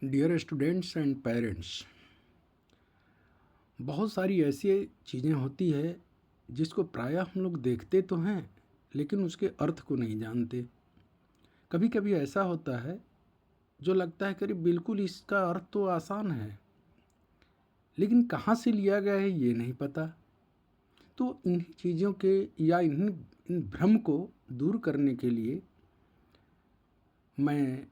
Dear students and parents, बहुत सारी ऐसी चीज़ें होती है जिसको प्रायः हम लोग देखते तो हैं लेकिन उसके अर्थ को नहीं जानते। कभी कभी ऐसा होता है जो लगता है कि बिल्कुल इसका अर्थ तो आसान है, लेकिन कहाँ से लिया गया है ये नहीं पता। तो इन्हीं चीज़ों के या इन भ्रम को दूर करने के लिए मैं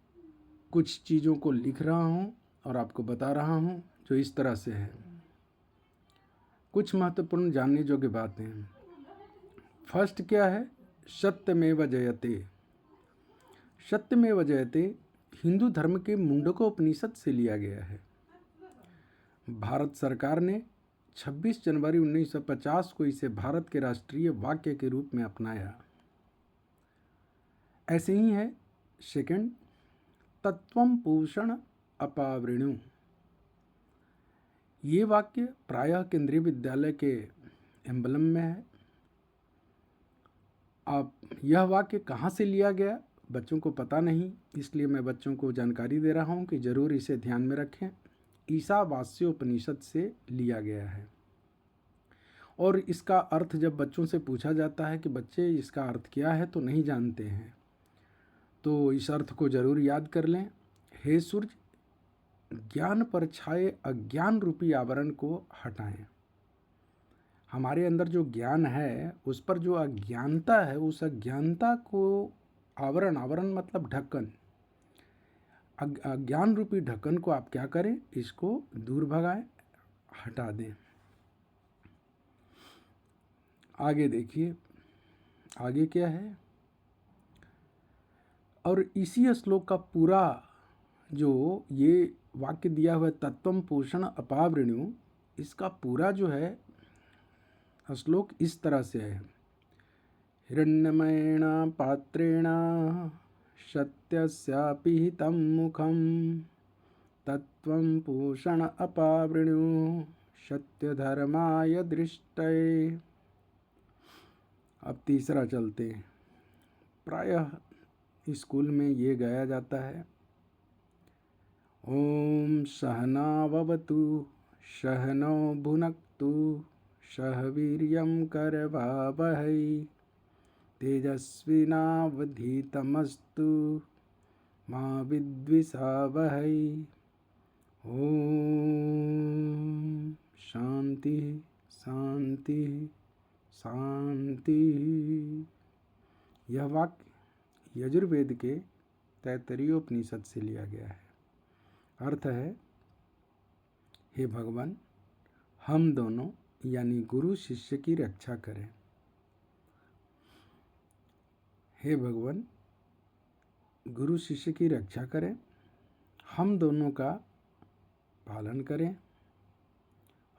कुछ चीज़ों को लिख रहा हूँ और आपको बता रहा हूँ जो इस तरह से है। कुछ महत्वपूर्ण जानने योग्य बातें हैं। फर्स्ट क्या है? सत्यमेव जयते। सत्यमेव जयते हिंदू धर्म के मुंडकोपनिषद से लिया गया है। भारत सरकार ने 26 जनवरी 1950 को इसे भारत के राष्ट्रीय वाक्य के रूप में अपनाया। ऐसे ही है सेकंड, तत्वम पूषण अपावृणु। ये वाक्य प्रायः केंद्रीय विद्यालय के एम्बलम में है। अब यह वाक्य कहाँ से लिया गया बच्चों को पता नहीं, इसलिए मैं बच्चों को जानकारी दे रहा हूँ कि ज़रूर इसे ध्यान में रखें। ईशावास्योपनिषद से लिया गया है। और इसका अर्थ जब बच्चों से पूछा जाता है कि बच्चे इसका अर्थ क्या है तो नहीं जानते हैं, तो इस अर्थ को ज़रूर याद कर लें। हे सूर्य, ज्ञान पर छाए अज्ञान रूपी आवरण को हटाएं। हमारे अंदर जो ज्ञान है उस पर जो अज्ञानता है, उस अज्ञानता को आवरण मतलब ढक्कन, अज्ञान रूपी ढक्कन को आप क्या करें, इसको दूर भगाएं, हटा दें। आगे देखिए, आगे क्या है। और इसी श्लोक का पूरा जो ये वाक्य दिया हुआ है, तत्वम पोषण अपावृणु, इसका पूरा जो है श्लोक इस तरह से है। हिरण्यमयेण पात्रेण सत्यस्यापि हितं मुखं तत्वं पूषण अपावृणु सत्यधर्माय दृष्टये। अब तीसरा चलते। प्रायः स्कूल में ये गाया जाता है, ओम सहनाववतु सहनौ भुनक्तु सह वीर्यं करवावहै तेजस्विनावधीतमस्तु मा विद्विषावहै। ओम शांति शांति शांति। यह वाक्य यजुर्वेद के तैत्तरीयोपनिषद से लिया गया है। अर्थ है, हे भगवान, हम दोनों यानी गुरु शिष्य की रक्षा करें। हे भगवान, गुरु शिष्य की रक्षा करें, हम दोनों का पालन करें,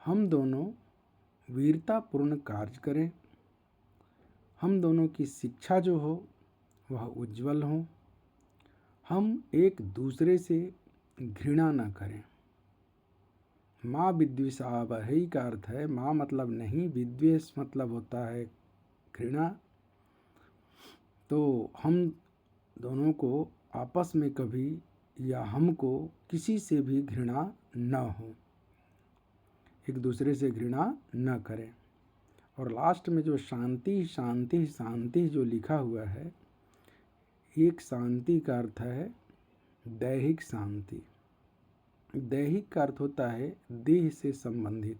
हम दोनों वीरतापूर्ण कार्य करें, हम दोनों की शिक्षा जो हो वह उज्जवल हो, हम एक दूसरे से घृणा न करें। माँ विद्विषावहै का अर्थ है, माँ मतलब नहीं, विद्वेष मतलब होता है घृणा। तो हम दोनों को आपस में कभी या हमको किसी से भी घृणा न हो, एक दूसरे से घृणा न करें। और लास्ट में जो शांति शांति शांति जो लिखा हुआ है, एक शांति का अर्थ है दैहिक शांति। दैहिक का अर्थ होता है देह से संबंधित।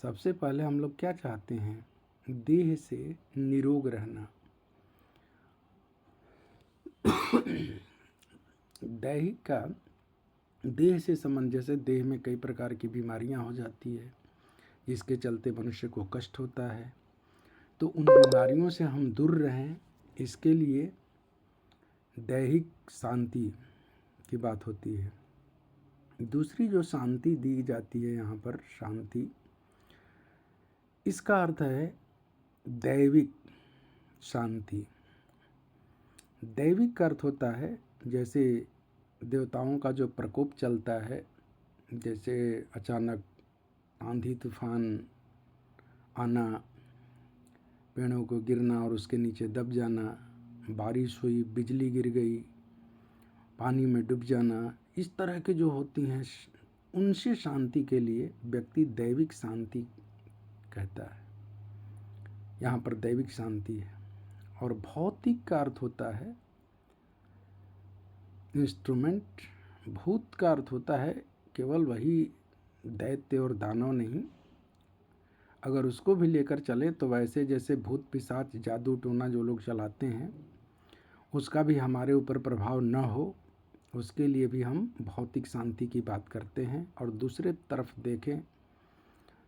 सबसे पहले हम लोग क्या चाहते हैं? देह से निरोग रहना। दैहिक का देह से संबंध, जैसे देह में कई प्रकार की बीमारियां हो जाती है जिसके चलते मनुष्य को कष्ट होता है, तो उन बीमारियों से हम दूर रहें, इसके लिए दैहिक शांति की बात होती है। दूसरी जो शांति दी जाती है यहाँ पर, शांति, इसका अर्थ है दैविक शांति। दैविक का अर्थ होता है जैसे देवताओं का जो प्रकोप चलता है, जैसे अचानक आंधी तूफान आना, पेड़ों को गिरना और उसके नीचे दब जाना, बारिश हुई, बिजली गिर गई, पानी में डूब जाना, इस तरह के जो होती हैं उनसे शांति के लिए व्यक्ति दैविक शांति कहता है। यहाँ पर दैविक शांति है। और भौतिक का अर्थ होता है इंस्ट्रूमेंट। भूत का अर्थ होता है केवल वही दैत्य और दानव नहीं, अगर उसको भी लेकर चले तो वैसे जैसे भूत पिशाच जादू टोना जो लोग चलाते हैं उसका भी हमारे ऊपर प्रभाव न हो, उसके लिए भी हम भौतिक शांति की बात करते हैं। और दूसरे तरफ देखें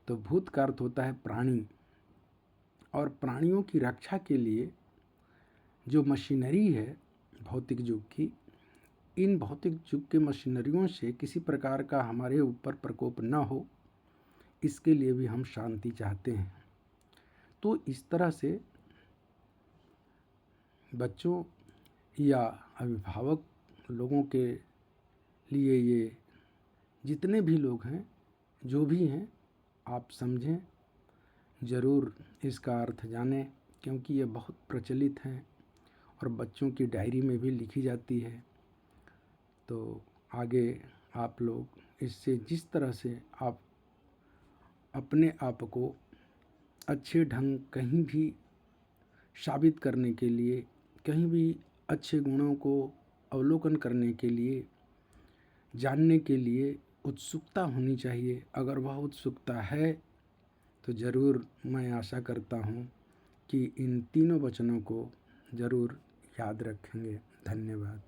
तो भूत का अर्थ होता है प्राणी, और प्राणियों की रक्षा के लिए जो मशीनरी है भौतिक युग की, इन भौतिक युग के मशीनरियों से किसी प्रकार का हमारे ऊपर प्रकोप न हो, इसके लिए भी हम शांति चाहते हैं। तो इस तरह से बच्चों या अभिभावक लोगों के लिए ये जितने भी लोग हैं, जो भी हैं, आप समझें, ज़रूर इसका अर्थ जानें, क्योंकि ये बहुत प्रचलित हैं और बच्चों की डायरी में भी लिखी जाती है। तो आगे आप लोग इससे जिस तरह से आप अपने आप को अच्छे ढंग कहीं भी साबित करने के लिए, कहीं भी अच्छे गुणों को अवलोकन करने के लिए, जानने के लिए उत्सुकता होनी चाहिए। अगर वह उत्सुकता है तो ज़रूर मैं आशा करता हूँ कि इन तीनों वचनों को ज़रूर याद रखेंगे। धन्यवाद।